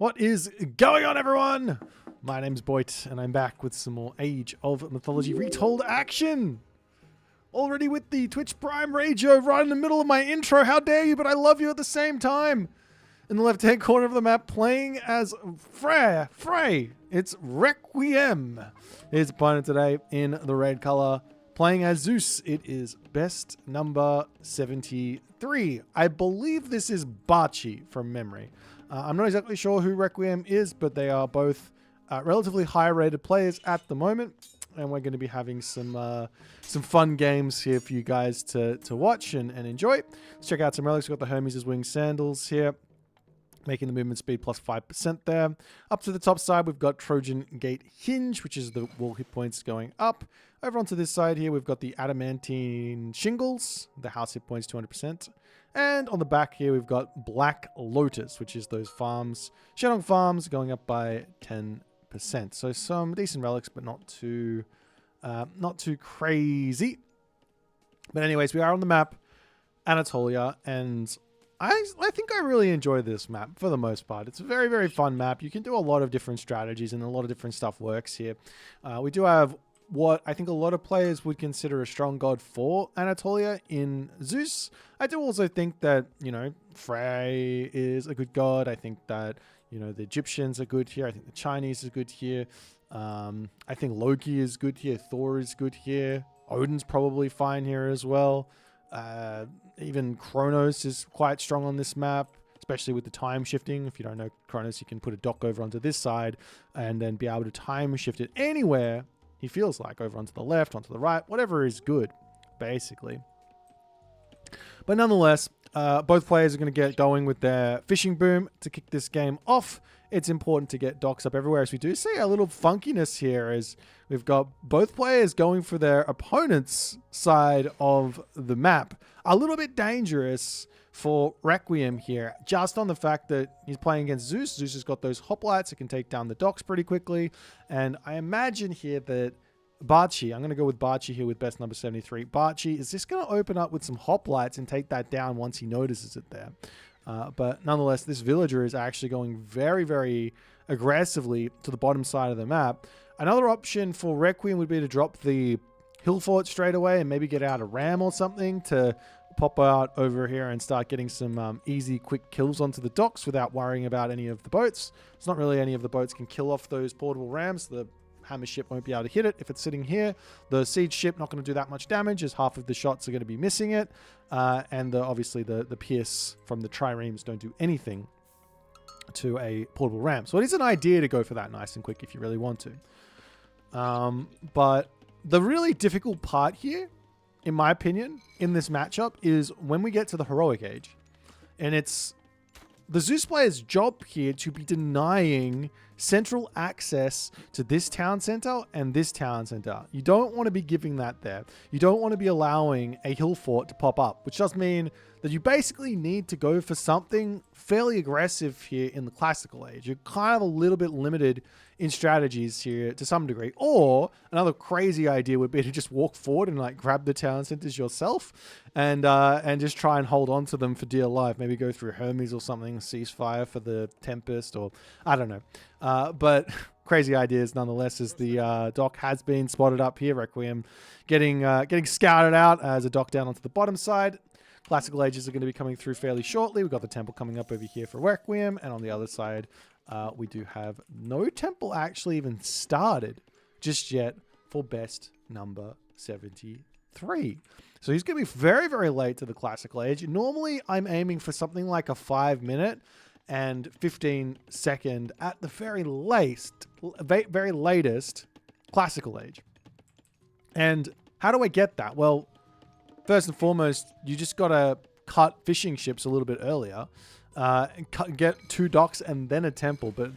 What is going on, everyone? My name's Boit, and I'm back with some more Age of Mythology Retold action. Already with the Twitch Prime Rager right in the middle of my intro. How dare you, but I love you at the same time. In the left-hand corner of the map, playing as Frey. It's Requiem. His opponent today in the red color. Playing as Zeus. It is best number 73. I believe this is Bachi from memory. I'm not exactly sure who Requiem is, but they are both relatively high-rated players at the moment, and we're going to be having some fun games here for you guys to watch and enjoy. Let's check out some relics. We've got the Hermes' Wing Sandals here, making the movement speed plus 5% there. Up to the top side, we've got Trojan Gate Hinge, which is the wall hit points going up. Over onto this side here, we've got the Adamantine Shingles, the house hit points 200%. And on the back here, we've got Black Lotus, which is those farms, Shenong farms, going up by 10%. So some decent relics, but not too crazy. But anyways, we are on the map, Anatolia, and I think I really enjoy this map for the most part. It's a very, very fun map. You can do a lot of different strategies, and a lot of different stuff works here. We do have what I think a lot of players would consider a strong god for Anatolia in Zeus. I do also think that, you know, Frey is a good god. I think that, you know, the Egyptians are good here. I think the Chinese is good here. I think Loki is good here. Thor is good here. Odin's probably fine here as well. Even Kronos is quite strong on this map, especially with the time shifting. If you don't know Kronos, you can put a dock over onto this side and then be able to time shift it anywhere he feels like, over onto the left, onto the right, whatever is good, basically. But nonetheless, both players are going to get going with their fishing boom to kick this game off. It's important to get docks up everywhere, as we do see a little funkiness here as we've got both players going for their opponent's side of the map. A little bit dangerous for Requiem here, just on the fact that he's playing against Zeus. Zeus has got those hoplites that can take down the docks pretty quickly. And I imagine here that Bachi, I'm going to go with Bachi here with best number 73. Bachi is just going to open up with some hoplites and take that down once he notices it there. But nonetheless, this villager is actually going very, very aggressively to the bottom side of the map. Another option for Requiem would be to drop the hill fort straight away and maybe get out a ram or something to pop out over here and start getting some easy, quick kills onto the docks without worrying about any of the boats. It's not really any of the boats can kill off those portable rams. The hammer ship won't be able to hit it if it's sitting here. The siege ship not going to do that much damage, as half of the shots are going to be missing it. And obviously the pierce from the triremes don't do anything to a portable ram. So it is an idea to go for that nice and quick if you really want to. But the really difficult part here, in my opinion, in this matchup is when we get to the heroic age. And it's the Zeus player's job here to be denying central access to this town center and this town center. You don't want to be giving that there. You don't want to be allowing a hill fort to pop up, which does mean that you basically need to go for something fairly aggressive here in the classical age. You're kind of a little bit limited in strategies here to some degree. Or another crazy idea would be to just walk forward and like grab the town centers yourself and just try and hold on to them for dear life. Maybe go through Hermes or something, ceasefire for the Tempest, or I don't know. But crazy ideas nonetheless, as the dock has been spotted up here. Requiem getting scouted out as a dock down onto the bottom side. Classical ages are going to be coming through fairly shortly. We've got the temple coming up over here for Requiem, and on the other side, we do have no temple actually even started just yet for best number 73. So he's going to be very, very late to the classical age. Normally, I'm aiming for something like a 5-minute and 15-second at the very latest classical age. And how do I get that? Well, first and foremost, you just got to cut fishing ships a little bit earlier. And get 2 docks and then a temple. But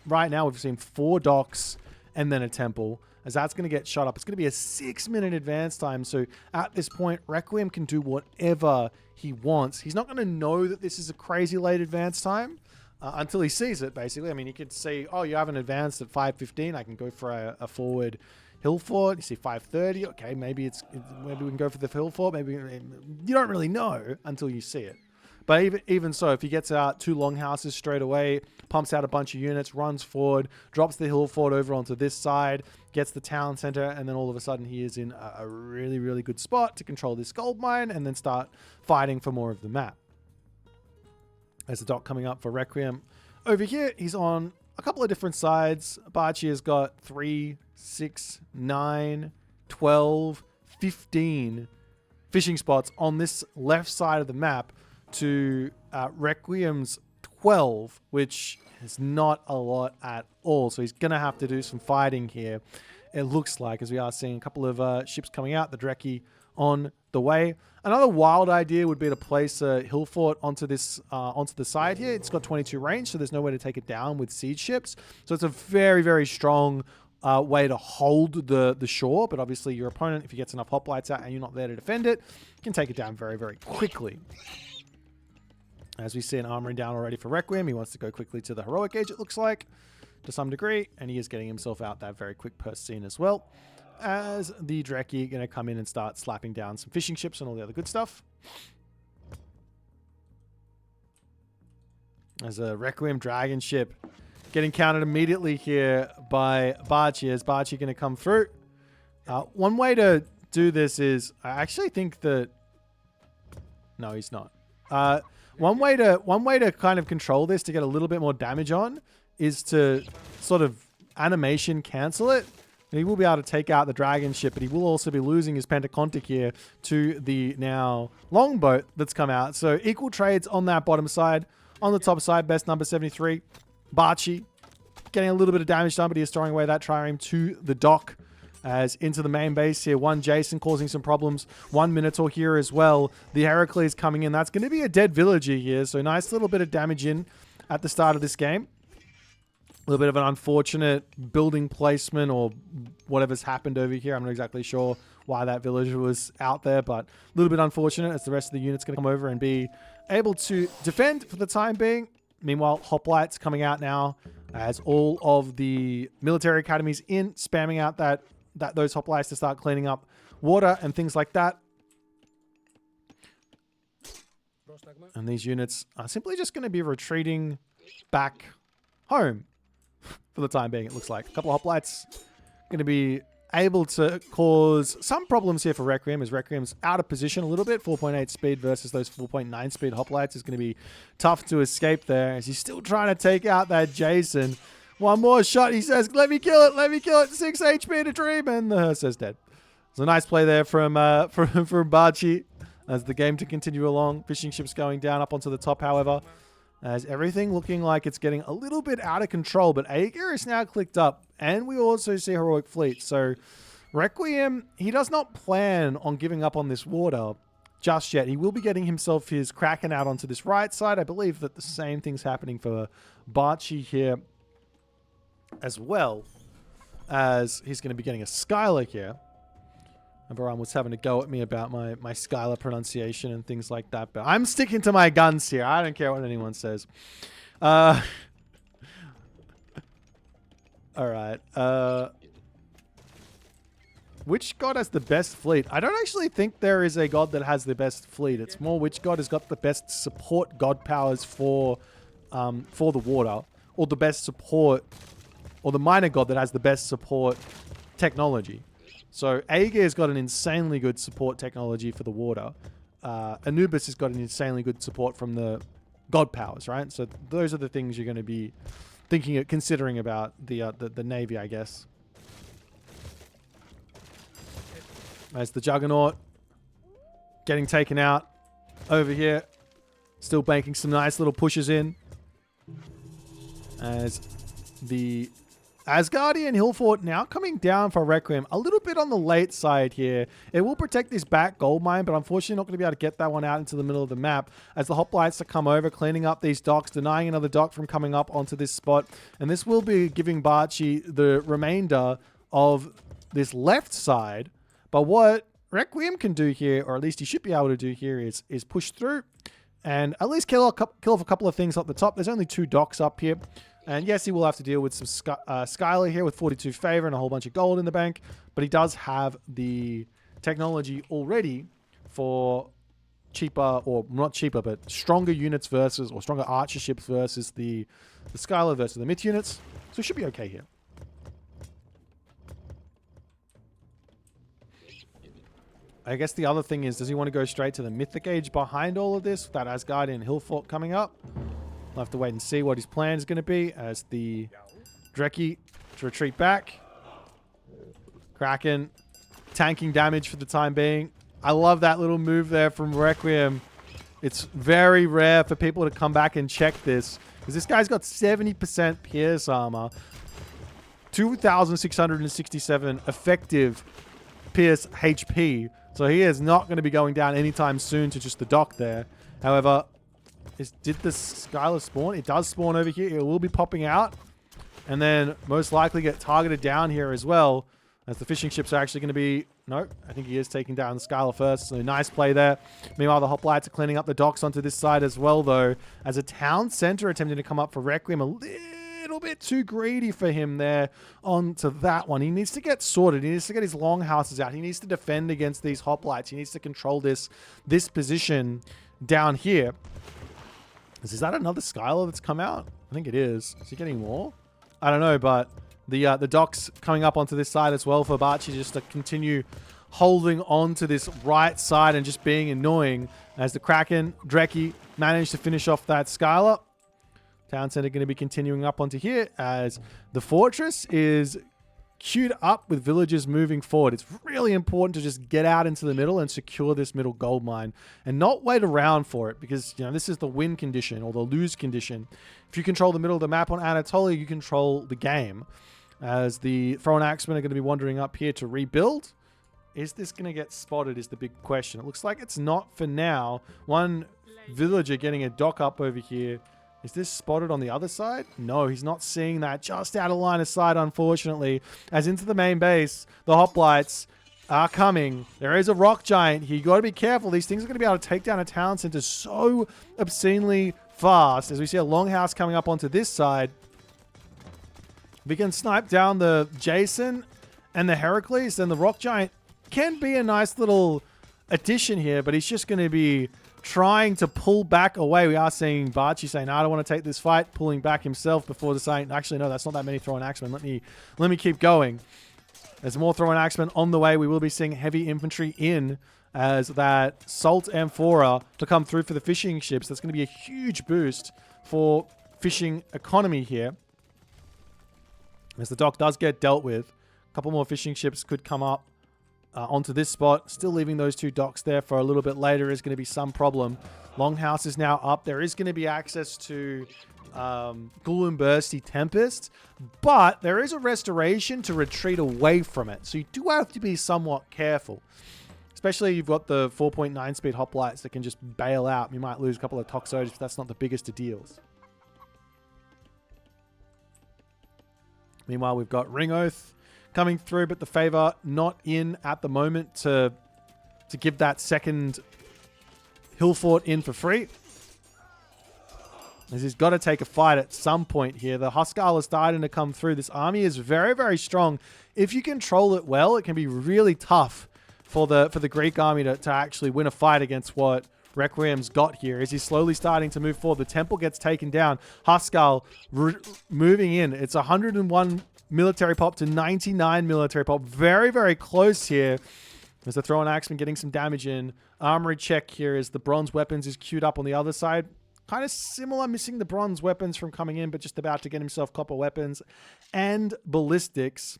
right now we've seen 4 docks and then a temple, as that's going to get shut up. It's going to be a 6-minute advance time. So at this point, Requiem can do whatever he wants. He's not going to know that this is a crazy late advance time until he sees it, basically. I mean, he could say, oh, you haven't advanced at 5:15. I can go for a forward hill fort. You see 5:30. Okay, maybe we can go for the hill fort. Maybe you don't really know until you see it. But even so, if he gets out 2 longhouses straight away, pumps out a bunch of units, runs forward, drops the hill fort over onto this side, gets the town center, and then all of a sudden he is in a really, really good spot to control this gold mine and then start fighting for more of the map. There's the dock coming up for Requiem. Over here, he's on a couple of different sides. Bachi has got 3, 6, 9, 12, 15 fishing spots on this left side of the map to Requiem's 12, which is not a lot at all. So he's going to have to do some fighting here, it looks like, as we are seeing a couple of ships coming out, the Dreki on the way. Another wild idea would be to place a hill fort onto this onto the side here. It's got 22 range, so there's no way to take it down with siege ships. So it's a very, very strong way to hold the shore. But obviously your opponent, if he gets enough hoplites out and you're not there to defend it, can take it down very, very quickly. As we see an armoring down already for Requiem. He wants to go quickly to the heroic age, it looks like, to some degree. And he is getting himself out that very quick per scene as well. As the Dreki going to come in and start slapping down some fishing ships and all the other good stuff. As a Requiem dragon ship getting countered immediately here by Bachi. Is Bachi going to come through? One way to do this is, I actually think that, no, he's not. One way to kind of control this to get a little bit more damage on is to sort of animation cancel it. He will be able to take out the dragon ship, but he will also be losing his Pentacontic here to the now longboat that's come out. So equal trades on that bottom side. On the top side, best number 73. Bachi getting a little bit of damage done, but he is throwing away that trireme to the dock. As into the main base here, 1 Jason causing some problems, 1 Minotaur here as well. The Heracles coming in. That's going to be a dead villager here. So nice little bit of damage in at the start of this game. A little bit of an unfortunate building placement or whatever's happened over here. I'm not exactly sure why that villager was out there, but a little bit unfortunate as the rest of the unit's going to come over and be able to defend for the time being. Meanwhile, hoplites coming out now as all of the military academies in, spamming out those hoplites to start cleaning up water and things like that. And these units are simply just going to be retreating back home for the time being, it looks like. A couple of hoplites going to be able to cause some problems here for Requiem, as Requiem's out of position a little bit. 4.8 speed versus those 4.9 speed hoplites is going to be tough to escape there, as he's still trying to take out that Jason. One more shot, he says, let me kill it, 6 HP to dream, and the hearse is dead. It's a nice play there from Bachi, as the game to continue along. Fishing ships going down up onto the top, however, as everything looking like it's getting a little bit out of control, but Aegir is now clicked up, and we also see Heroic Fleet. So Requiem, he does not plan on giving up on this water just yet. He will be getting himself his Kraken out onto this right side. I believe that the same thing's happening for Bachi here as well, as he's going to be getting a Skylar here. Everyone was having a go at me about my Skylar pronunciation and things like that, but I'm sticking to my guns here. I don't care what anyone says. All right. Which god has the best fleet? I don't actually think there is a god that has the best fleet. It's more which god has got the best support god powers for the water, or the best support, or the minor god that has the best support technology. So Aegir has got an insanely good support technology for the water. Anubis has got an insanely good support from the god powers, right? So those are the things you're going to be considering about the navy, I guess. As the Juggernaut getting taken out over here, still banking some nice little pushes in. As the Asgardian Hillfort now coming down for Requiem, a little bit on the late side here. It will protect this back gold mine, but unfortunately not going to be able to get that one out into the middle of the map, as the hoplites are come over, cleaning up these docks, denying another dock from coming up onto this spot. And this will be giving Bachi the remainder of this left side. But what Requiem can do here, or at least he should be able to do here, is push through and at least kill off a couple of things up the top. There's only 2 docks up here. And yes, he will have to deal with some Skylar here with 42 favor and a whole bunch of gold in the bank. But he does have the technology already for cheaper, or not cheaper, but stronger units versus, or stronger archer ships versus the Skylar versus the Myth units. So it should be okay here. I guess the other thing is, does he want to go straight to the Mythic Age behind all of this? That Asgardian hill fort coming up. We'll have to wait and see what his plan is going to be as the Dreki to retreat back. Kraken tanking damage for the time being. I love that little move there from Requiem. It's very rare for people to come back and check this, because this guy's got 70% pierce armor, 2,667 effective pierce HP. So he is not going to be going down anytime soon to just the dock there. However, did the Skylar spawn? It does spawn over here. It will be popping out, and then most likely get targeted down here as well, as the fishing ships are actually going to be... No, I think he is taking down the Skylar first. So nice play there. Meanwhile, the hoplites are cleaning up the docks onto this side as well, though, as a town center attempting to come up for Requiem. A little bit too greedy for him there onto that one. He needs to get sorted. He needs to get his longhouses out. He needs to defend against these hoplites. He needs to control this position down here. Is that another Skylar that's come out? I think it is. Is he getting more? I don't know, but the docks coming up onto this side as well for Bachi just to continue holding on to this right side and just being annoying, as the Kraken, Dreki managed to finish off that Skylar. Town Center going to be continuing up onto here as the fortress is queued up with villagers moving forward. It's really important to just get out into the middle and secure this middle gold mine and not wait around for it, because this is the win condition or the lose condition. If you control the middle of the map on Anatolia, you control the game, as the Thrown Axemen are going to be wandering up here to rebuild. Is this going to get spotted is the big question. It looks like it's not for now. One villager getting a dock up over here. Is this spotted on the other side? No, he's not seeing that. Just out of line of sight, unfortunately. As into the main base, the hoplites are coming. There is a rock giant here. You got to be careful. These things are going to be able to take down a town center so obscenely fast. As we see a longhouse coming up onto this side. We can snipe down the Jason and the Heracles, then the rock giant can be a nice little addition here, but he's just going to be trying to pull back away. We are seeing Bachi saying, no, I don't want to take this fight, pulling back himself before deciding, actually, no, that's not that many Thrown Axemen. Let me keep going. There's more Thrown Axemen on the way. We will be seeing heavy infantry in as that Salt Amphora to come through for the fishing ships. That's going to be a huge boost for fishing economy here, as the dock does get dealt with. A couple more fishing ships could come up onto this spot. Still leaving those two docks there for a little bit later is going to be some problem. Longhouse is now up. There is going to be access to Gloom Bursty Tempest, but there is a restoration to retreat away from it. So you do have to be somewhat careful. Especially you've got the 4.9 speed hoplites that can just bail out. You might lose a couple of Toxotes, but that's not the biggest of deals. Meanwhile, we've got Ring Oath coming through, but the favor not in at the moment to give that second hill fort in for free, as he's got to take a fight at some point here. The Huskar is starting to come through. This army is very, very strong. If you control it well, it can be really tough for the Greek army to actually win a fight against what Requiem's got here. As he's slowly starting to move forward, the temple gets taken down. Huskar moving in. It's 101 military pop to 99 military pop. Very, very close here. There's a Thrown Axeman getting some damage in. Armory check here as the bronze weapons is queued up on the other side. Kind of similar, missing the bronze weapons from coming in, but just about to get himself copper weapons and ballistics.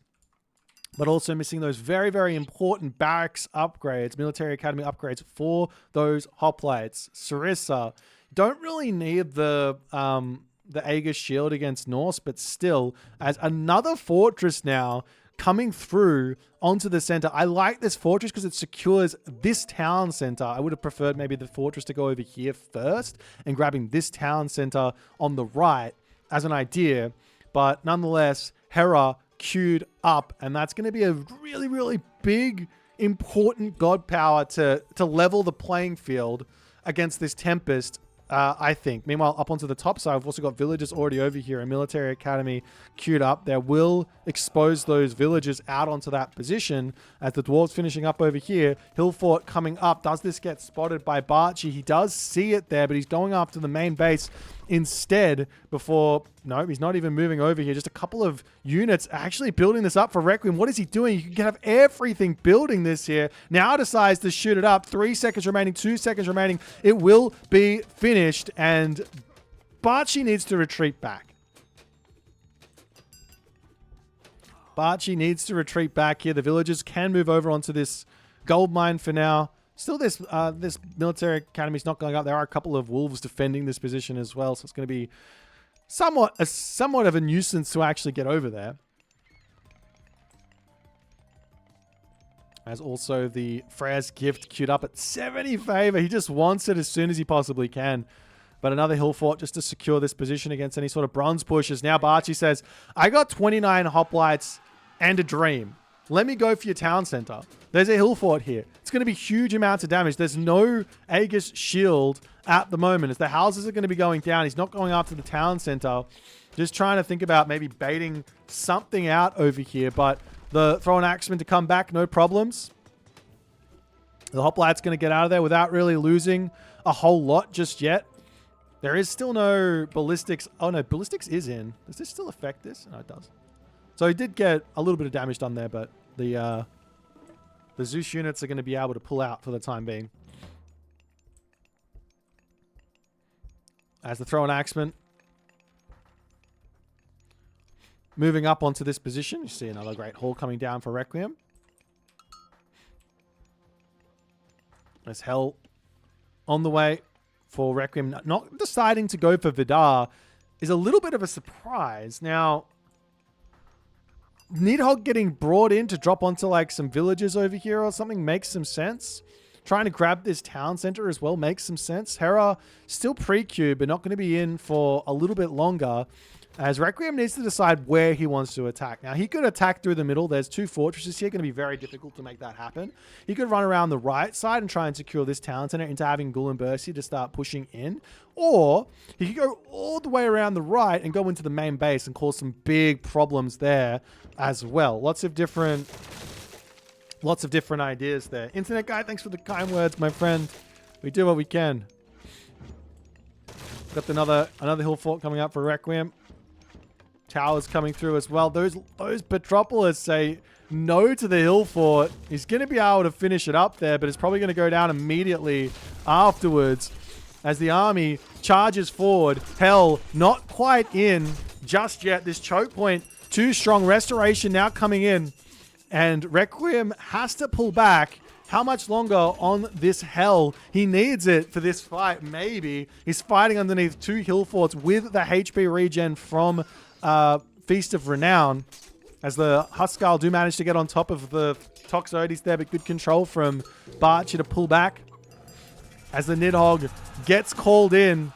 But also missing those very, very important barracks upgrades, military academy upgrades for those hoplites. Sarissa, don't really need the Aegis shield against Norse, but still, as another fortress now coming through onto the center. I like this fortress because it secures this town center. I would have preferred maybe the fortress to go over here first and grabbing this town center on the right as an idea. But nonetheless, Hera queued up, and that's going to be a really, really big, important god power to level the playing field against this Tempest I think. Meanwhile, up onto the top side, we've also got villagers already over here. A military academy queued up. There will expose those villagers out onto that position as the dwarves finishing up over here. Hill fort coming up. Does this get spotted by Barchi? He does see it there, but he's going after the main base instead before... No, he's not even moving over here. Just a couple of units actually building this up for Requiem. What is he doing? You can have everything building this here. Now decides to shoot it up. 3 seconds remaining, 2 seconds remaining. It will be finished, and Barchi needs to retreat back. Barchi needs to retreat back here. The villagers can move over onto this gold mine for now. Still, this military academy is not going up. There are a couple of wolves defending this position as well, so it's going to be somewhat of a nuisance to actually get over there. As also the Freya's gift queued up at 70 favor. He just wants it as soon as he possibly can. But another hill fort just to secure this position against any sort of bronze pushes. Now Barchi says, I got 29 hoplites and a dream. Let me go for your town center. There's a hill fort here. It's going to be huge amounts of damage. There's no Aegis shield at the moment. As the houses are going to be going down, he's not going after the town center. Just trying to think about maybe baiting something out over here. But the throw an axeman to come back, no problems. The hoplite's going to get out of there without really losing a whole lot just yet. There is still no ballistics. Oh no, ballistics is in. Does this still affect this? No, it does. So he did get a little bit of damage done there, but the Zeus units are going to be able to pull out for the time being. As the throw an axeman. Moving up onto this position. You see another great haul coming down for Requiem. There's hell on the way for Requiem. Not deciding to go for Vidar is a little bit of a surprise. Now, Nidhogg getting brought in to drop onto like some villages over here or something makes some sense. Trying to grab this town center as well makes some sense. Hera still pre-queued, but not going to be in for a little bit longer. As Requiem needs to decide where he wants to attack. Now, he could attack through the middle. There's 2 fortresses here. Going to be very difficult to make that happen. He could run around the right side and try and secure this town center into having Gul and Bersi to start pushing in. Or he could go all the way around the right and go into the main base and cause some big problems there as well. Lots of different ideas there. Internet guy, thanks for the kind words, my friend. We do what we can. Got another hill fort coming up for Requiem. Towers coming through as well. Those Petropolis say no to the hill fort. He's going to be able to finish it up there, but it's probably going to go down immediately afterwards as the army charges forward. Hell, not quite in just yet. This choke point, too strong. Restoration now coming in, and Requiem has to pull back. How much longer on this hell? He needs it for this fight, maybe. He's fighting underneath 2 hill forts with the HP regen from Feast of Renown, as the Huskal do manage to get on top of the Toxotes there, but good control from Barchi to pull back as the Nidhogg gets called in,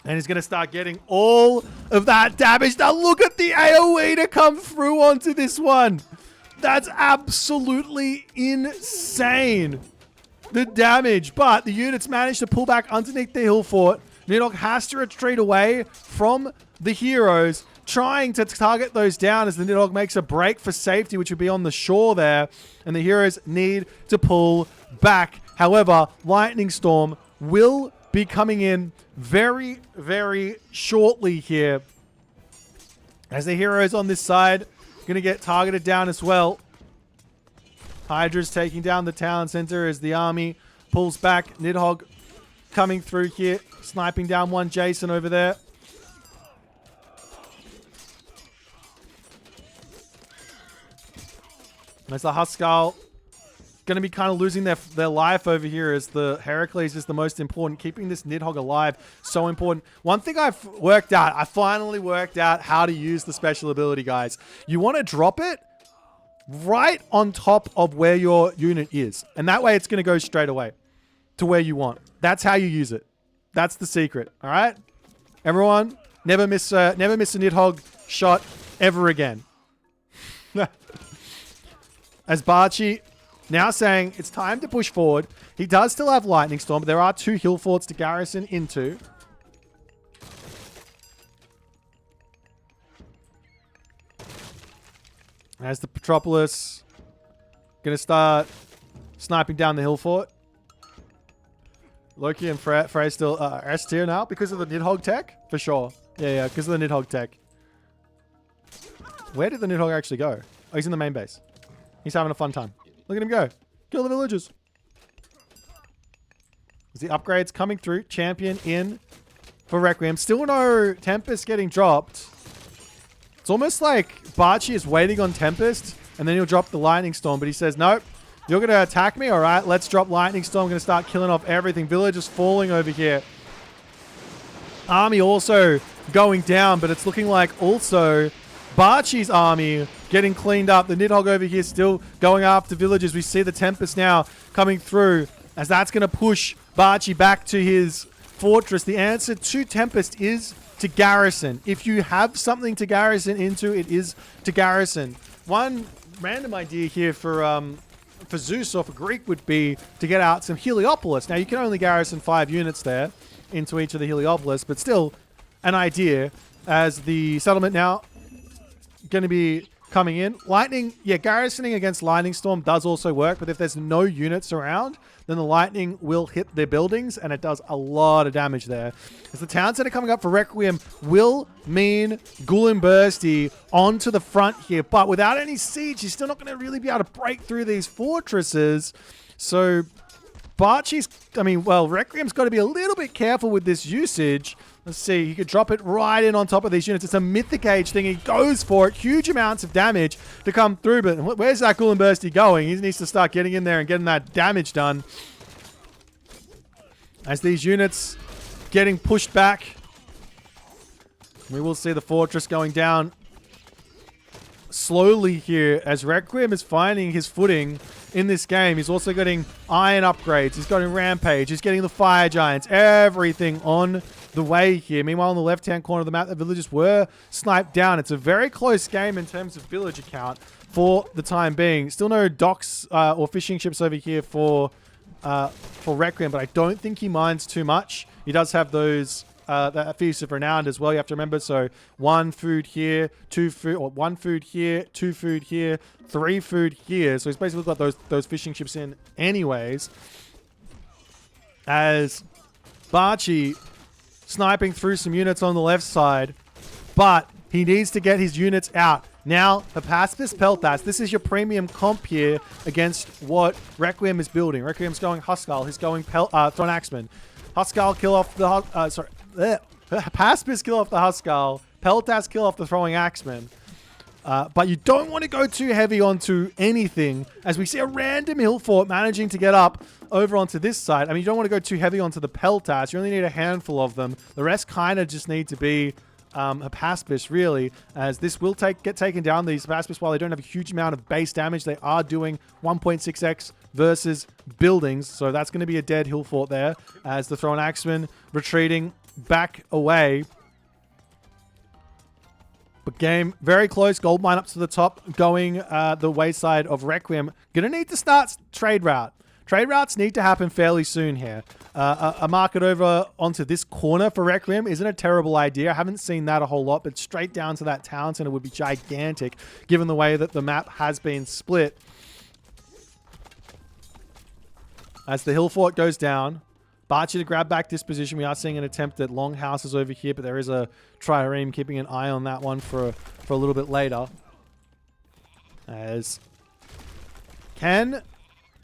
and he's going to start getting all of that damage. Now look at the AoE to come through onto this one. That's absolutely insane, the damage, but the units managed to pull back underneath the hill fort. Nidhogg has to retreat away from the heroes, trying to target those down as the Nidhogg makes a break for safety, which would be on the shore there, and the heroes need to pull back. However, Lightning Storm will be coming in very, very shortly here, as the heroes on this side are going to get targeted down as well. Hydra's taking down the town center as the army pulls back. Nidhogg coming through here, sniping down one Jason over there. As the Huskal going to be kind of losing their life over here, as the Heracles is the most important. Keeping this Nidhogg alive, so important. One thing I finally worked out how to use the special ability, guys. You want to drop it right on top of where your unit is. And that way it's going to go straight away to where you want. That's how you use it. That's the secret. All right? Everyone, never miss a Nidhogg shot ever again. As Barchi Now saying it's time to push forward. He does still have Lightning Storm, but there are 2 hill forts to garrison into. As the Petropolis going to start sniping down the hill fort. Loki and Frey still S tier now because of the Nidhogg tech? For sure. Yeah, because of the Nidhogg tech. Where did the Nidhogg actually go? Oh, he's in the main base. He's having a fun time. Look at him go. Kill the villagers. The upgrades coming through. Champion in for Requiem. Still no Tempest getting dropped. It's almost like Barchi is waiting on Tempest and then he'll drop the Lightning Storm. But he says, nope, you're going to attack me? All right, let's drop Lightning Storm. I'm going to start killing off everything. Villagers falling over here. Army also going down, but it's looking like also Barchi's army getting cleaned up. The Nidhogg over here still going after villagers. We see the Tempest now coming through as that's going to push Barchi back to his fortress. The answer to Tempest is to garrison. If you have something to garrison into, it is to garrison. One random idea here for Zeus or for Greek would be to get out some Heliopolis. Now, you can only garrison 5 units there into each of the Heliopolis, but still an idea as the settlement now going to be coming in. Lightning, yeah, garrisoning against Lightning Storm does also work, but if there's no units around, then the lightning will hit their buildings, and it does a lot of damage there. As the town center coming up for Requiem will mean Gullimbursty onto the front here, but without any siege, he's still not going to really be able to break through these fortresses. So Requiem's got to be a little bit careful with this usage. Let's see, he could drop it right in on top of these units. It's a Mythic Age thing. He goes for it. Huge amounts of damage to come through, but where's that Gullimbursty going? He needs to start getting in there and getting that damage done. As these units getting pushed back, we will see the fortress going down slowly here as Requiem is finding his footing in this game. He's also getting iron upgrades. He's getting Rampage. He's getting the Fire Giants. Everything on the way here. Meanwhile, on the left-hand corner of the map, the villagers were sniped down. It's a very close game in terms of village count for the time being. Still no docks or fishing ships over here for Requiem, but I don't think he minds too much. He does have those that Feast of Renown as well, you have to remember. So 1 food here, 2 food, or 1 food here, 2 food here, 3 food here. So he's basically got those fishing ships in anyways. As Barchi sniping through some units on the left side, but he needs to get his units out. Now, Hypaspis Peltas, this is your premium comp here against what Requiem is building. Requiem's going Huskarl, he's going Thron Axeman. Huskarl kill off the Hypaspis kill off the Huskarl, Peltas kill off the Throwing Axeman. But you don't want to go too heavy onto anything, as we see a random hill fort managing to get up over onto this side. I mean, you don't want to go too heavy onto the Peltas. You only need a handful of them. The rest kind of just need to be Hypaspis, really, as this will get taken down. These Hypaspis, while they don't have a huge amount of base damage, they are doing 1.6x versus buildings. So that's going to be a dead hill fort there, as the Thrown Axeman retreating back away. But game very close. Gold mine up to the top, going the wayside of Requiem. Gonna need to start trade route. Trade routes need to happen fairly soon here. A market over onto this corner for Requiem isn't a terrible idea. I haven't seen that a whole lot, but straight down to that town center would be gigantic, given the way that the map has been split. As the hill fort goes down, Barchi to grab back this position. We are seeing an attempt at longhouses over here, but there is a trireme keeping an eye on that one for a little bit later. As can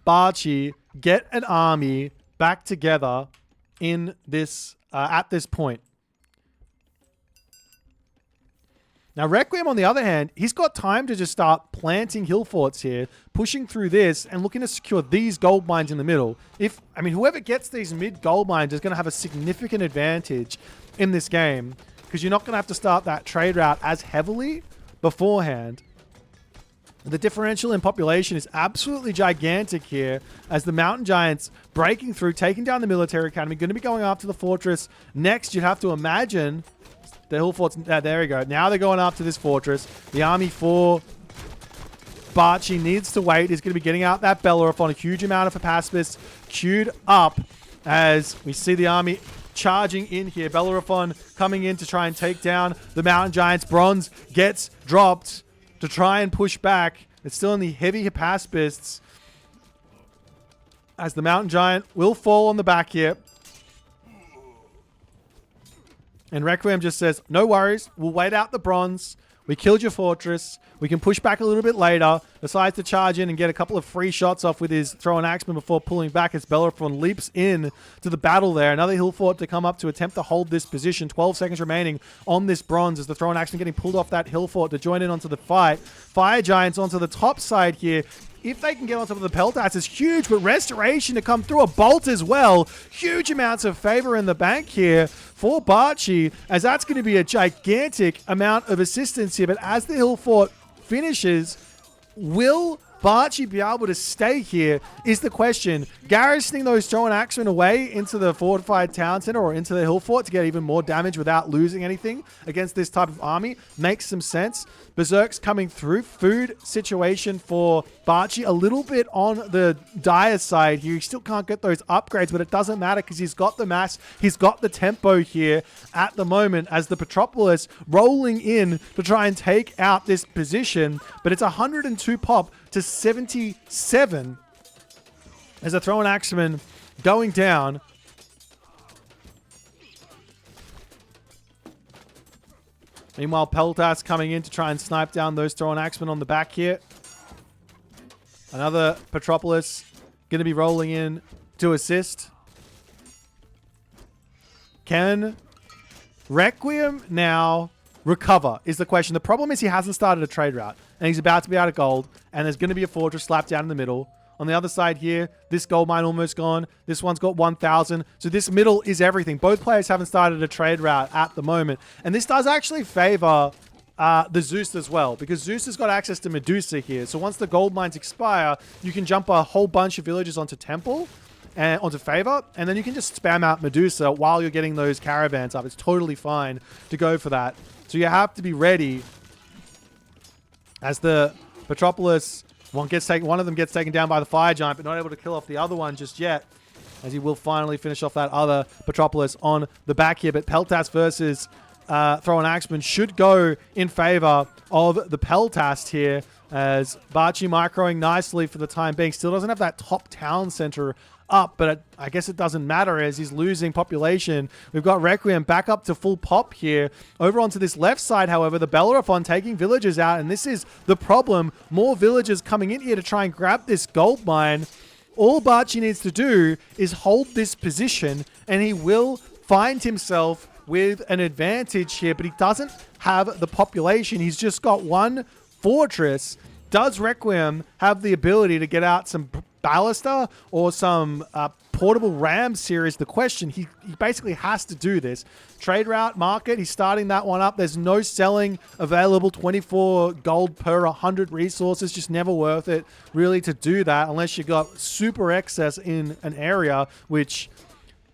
Barchi get an army back together in this at this point? Now, Requiem, on the other hand, he's got time to just start planting hill forts here, pushing through this and looking to secure these gold mines in the middle. Whoever gets these mid gold mines is going to have a significant advantage in this game, because you're not going to have to start that trade route as heavily beforehand. The differential in population is absolutely gigantic here, as the Mountain Giants breaking through, taking down the military academy, going to be going after the fortress next. You'd have to imagine the hill forts. There we go. Now they're going after this fortress. The army for Barchi needs to wait. He's going to be getting out that Bellerophon. A huge amount of Hippaspis queued up as we see the army charging in here. Bellerophon coming in to try and take down the Mountain Giants. Bronze gets dropped to try and push back. It's still in the heavy Hippaspists as the Mountain Giant will fall on the back here. And Requiem just says, no worries. We'll wait out the bronze. We killed your fortress. We can push back a little bit later. Decides to charge in and get a couple of free shots off with his throw and axeman before pulling back as Bellerophon leaps in to the battle there. Another hill fort to come up to attempt to hold this position. 12 seconds remaining on this bronze as the throw and axeman getting pulled off that hill fort to join in onto the fight. Fire Giants onto the top side here. If they can get on top of the Peltas, it's huge, but Restoration to come through a bolt as well. Huge amounts of favor in the bank here for Barchi, as that's going to be a gigantic amount of assistance here. But as the hill fort finishes, will Barchi be able to stay here is the question. Garrisoning those throw and axemen away into the fortified town center or into the hill fort to get even more damage without losing anything against this type of army makes some sense. Berserk's coming through. Food situation for Barchi a little bit on the dire side here. He still can't get those upgrades, but it doesn't matter because he's got the mass. He's got the tempo here at the moment as the Petropolis rolling in to try and take out this position. But it's 102 pop to 77 as a throw and axeman going down. Meanwhile, Peltas coming in to try and snipe down those throw and axemen on the back here. Another Petropolis going to be rolling in to assist. Can Requiem now recover is the question. The problem is he hasn't started a trade route and he's about to be out of gold and there's going to be a fortress slapped down in the middle. On the other side here, this gold mine almost gone. This one's got 1,000. So this middle is everything. Both players haven't started a trade route at the moment. And this does actually favor the Zeus as well, because Zeus has got access to Medusa here. So once the gold mines expire, you can jump a whole bunch of villages onto Temple and onto Favor, and then you can just spam out Medusa while you're getting those caravans up. It's totally fine to go for that. So you have to be ready as the Petropolis... One of them gets taken down by the Fire Giant, but not able to kill off the other one just yet, as he will finally finish off that other Petropolis on the back here. But Peltas versus Throw and Axeman should go in favor of the Peltas here, as Barchi microing nicely for the time being. Still doesn't have that top town center up, but I guess it doesn't matter as he's losing population. We've got Requiem back up to full pop here. Over onto this left side, however, the Bellerophon taking villagers out, and this is the problem. More villagers coming in here to try and grab this gold mine. All Barchi needs to do is hold this position, and he will find himself with an advantage here, but he doesn't have the population. He's just got one fortress. Does Requiem have the ability to get out some ballista or some portable ram series? The question, he basically has to do this. Trade route market, he's starting that one up. There's no selling available. 24 gold per 100 resources, just never worth it really to do that unless you got super excess in an area, which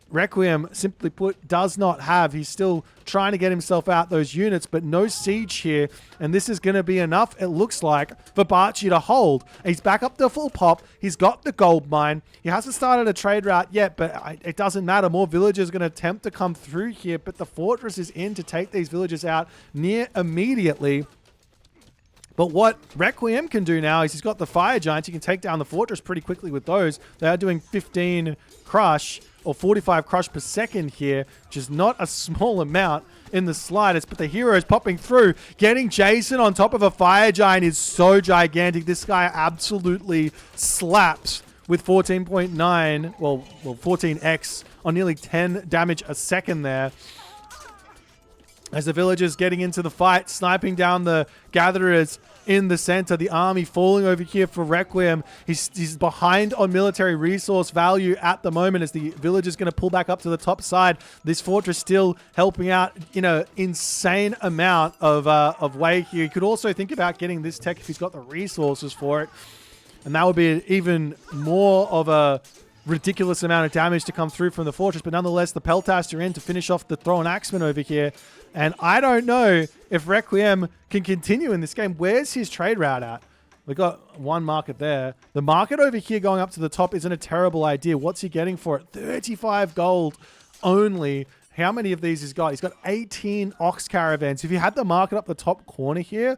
Requiem, simply put, does not have. He's still trying to get himself out those units, but no siege here. And this is going to be enough, it looks like, for Barchi to hold. He's back up to full pop. He's got the gold mine. He hasn't started a trade route yet, but it doesn't matter. More villagers are going to attempt to come through here, but the fortress is in to take these villagers out near immediately. But what Requiem can do now is he's got the Fire Giants. He can take down the fortress pretty quickly with those. They are doing 15 crush or 45 crush per second here, which is not a small amount in the slightest. But the hero is popping through. Getting Jason on top of a Fire Giant is so gigantic. This guy absolutely slaps with 14.9, well 14x on nearly 10 damage a second there. As the villagers getting into the fight, sniping down the gatherers in the center. The army falling over here for Requiem. He's behind on military resource value at the moment as the villagers going to pull back up to the top side. This fortress still helping out in an insane amount of way here. He could also think about getting this tech if he's got the resources for it. And that would be even more of a ridiculous amount of damage to come through from the fortress. But nonetheless, the Peltas are in to finish off the Throw and Axeman over here. And I don't know if Requiem can continue in this game. Where's his trade route at? We got one market there. The market over here going up to the top isn't a terrible idea. What's he getting for it? 35 gold only. How many of these he's got? He's got 18 ox caravans. If you had the market up the top corner here,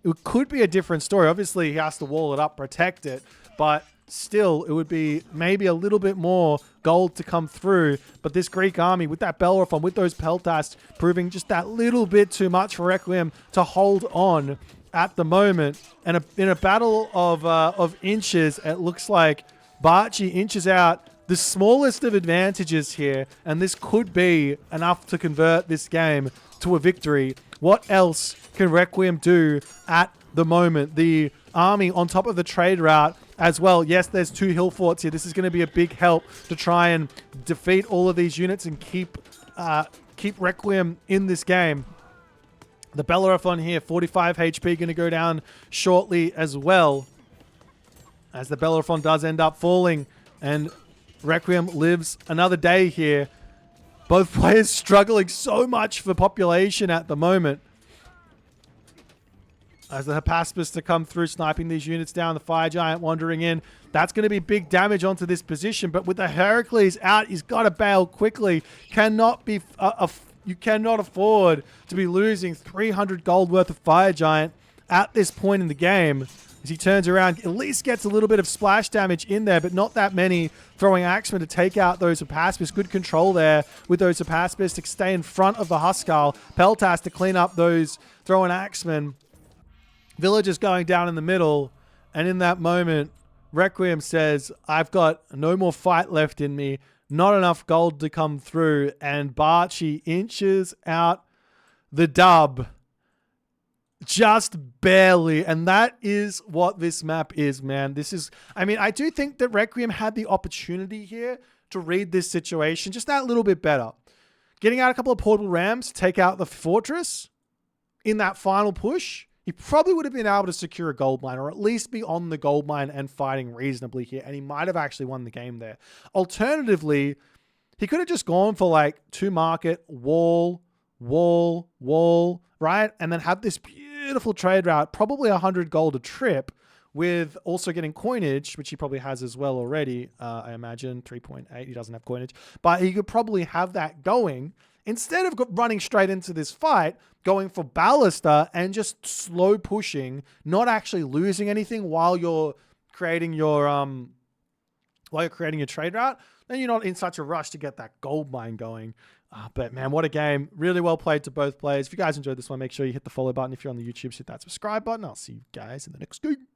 it could be a different story. Obviously, he has to wall it up, protect it, but still, it would be maybe a little bit more gold to come through. But this Greek army, with that Bellerophon, with those Peltasts, proving just that little bit too much for Requiem to hold on at the moment. And in a battle of inches, it looks like Barchi inches out the smallest of advantages here, and this could be enough to convert this game to a victory. What else can Requiem do at the moment? The army on top of the trade route as well. Yes, there's 2 hill forts here. This is going to be a big help to try and defeat all of these units and keep Requiem in this game. The Bellerophon here, 45 HP, going to go down shortly as well, as the Bellerophon does end up falling, and Requiem lives another day here. Both players struggling so much for population at the moment. As the Hypaspis to come through, sniping these units down, the Fire Giant wandering in. That's going to be big damage onto this position, but with the Heracles out, he's got to bail quickly. You cannot afford to be losing 300 gold worth of Fire Giant at this point in the game. As he turns around, at least gets a little bit of splash damage in there, but not that many. Throwing Axemen to take out those Hypaspis. Good control there with those Hypaspis to stay in front of the Huskarl. Peltas to clean up those throwing Axemen. Villagers going down in the middle. And in that moment, Requiem says, I've got no more fight left in me. Not enough gold to come through. And Barchi inches out the dub. Just barely. And that is what this map is, man. This is, I mean, I do think that Requiem had the opportunity here to read this situation just that little bit better. Getting out a couple of portable rams to take out the fortress in that final push, he probably would have been able to secure a gold mine, or at least be on the gold mine and fighting reasonably here. And he might have actually won the game there. Alternatively, he could have just gone for like 2 market, wall, right? And then have this beautiful trade route, probably 100 gold a trip, with also getting coinage, which he probably has as well already. I imagine 3.8, he doesn't have coinage, but he could probably have that going instead of running straight into this fight, going for Ballista and just slow pushing, not actually losing anything while you're creating your trade route. Then you're not in such a rush to get that gold mine going. But man, what a game. Really well played to both players. If you guys enjoyed this one, make sure you hit the follow button. If you're on the YouTube, hit that subscribe button. I'll see you guys in the next game.